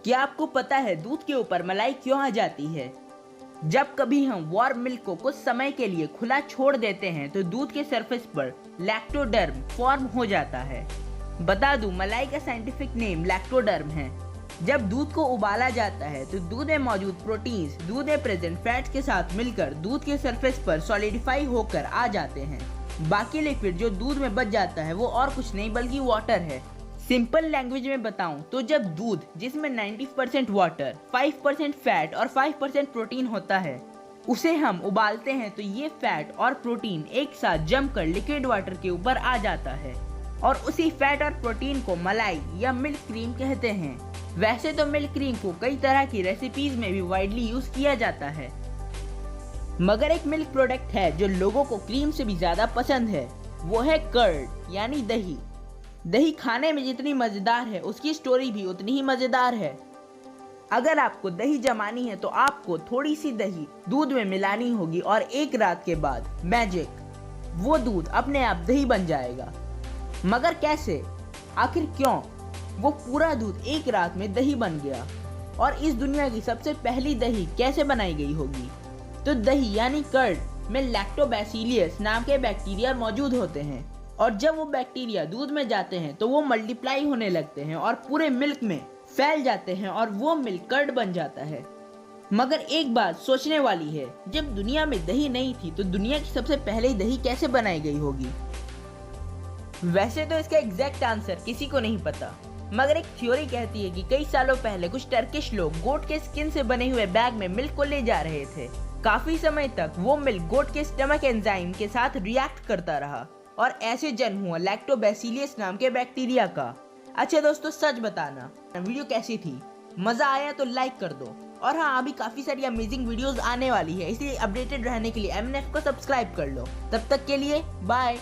क्या आपको पता है दूध के ऊपर मलाई क्यों आ जाती है? जब कभी हम वार्म मिल्क को कुछ समय के लिए खुला छोड़ देते हैं तो दूध के सरफेस पर लैक्टोडर्म फॉर्म हो जाता है। बता दूं, मलाई का साइंटिफिक नेम लैक्टोडर्म है। जब दूध को उबाला जाता है तो दूध में मौजूद प्रोटीन्स दूध में प्रेजेंट फैट्स के साथ मिलकर दूध के सरफेस पर सॉलिडिफाई होकर आ जाते हैं। बाकी लिक्विड जो दूध में बच जाता है वो और कुछ नहीं बल्कि वाटर है। सिंपल लैंग्वेज में बताऊं तो जब दूध जिसमें 90% वाटर, 5% फैट और 5% प्रोटीन होता है उसे हम उबालते हैं तो ये फैट और प्रोटीन एक साथ जमकर लिक्विड वाटर के ऊपर आ जाता है और उसी फैट और प्रोटीन को मलाई या मिल्क क्रीम कहते हैं। वैसे तो मिल्क क्रीम को कई तरह की रेसिपीज में भी वाइडली यूज किया जाता है, मगर एक मिल्क प्रोडक्ट है जो लोगों को क्रीम से भी ज्यादा पसंद है, वो है कर्ड यानी दही। दही खाने में जितनी मजेदार है उसकी स्टोरी भी उतनी ही मजेदार है। अगर आपको दही जमानी है तो आपको थोड़ी सी दही दूध में मिलानी होगी और एक रात के बाद मैजिक, वो दूध अपने आप दही बन जाएगा। मगर कैसे, आखिर क्यों वो पूरा दूध एक रात में दही बन गया? और इस दुनिया की सबसे पहली दही कैसे बनाई गई होगी? तो दही यानी कर्ड में लैक्टोबैसिलियस नाम के बैक्टीरिया मौजूद होते हैं और जब वो बैक्टीरिया दूध में जाते हैं तो वो मल्टीप्लाई होने लगते हैं और पूरे मिल्क में फैल जाते हैं और वो मिल्क कर्ड बन जाता है। मगर एक बात सोचने वाली है, जब दुनिया में दही नहीं थी तो दुनिया की सबसे पहले दही कैसे बनाई गई होगी? वैसे तो इसका एग्जैक्ट आंसर किसी को नहीं पता, मगर एक थ्योरी कहती है कि कई सालों पहले कुछ टर्किश लोग गोट के स्किन से बने हुए बैग में मिल्क को ले जा रहे थे। काफी समय तक वो मिल्क गोट के स्टमक एंजाइम के साथ रिएक्ट करता रहा और ऐसे जन्म हुआ लैक्टोबैसिलियस नाम के बैक्टीरिया का। अच्छा दोस्तों, सच बताना वीडियो कैसी थी? मजा आया तो लाइक कर दो। और हाँ, अभी काफी सारी अमेजिंग वीडियोस आने वाली है, इसलिए अपडेटेड रहने के लिए MNF को सब्सक्राइब कर लो। तब तक के लिए बाय।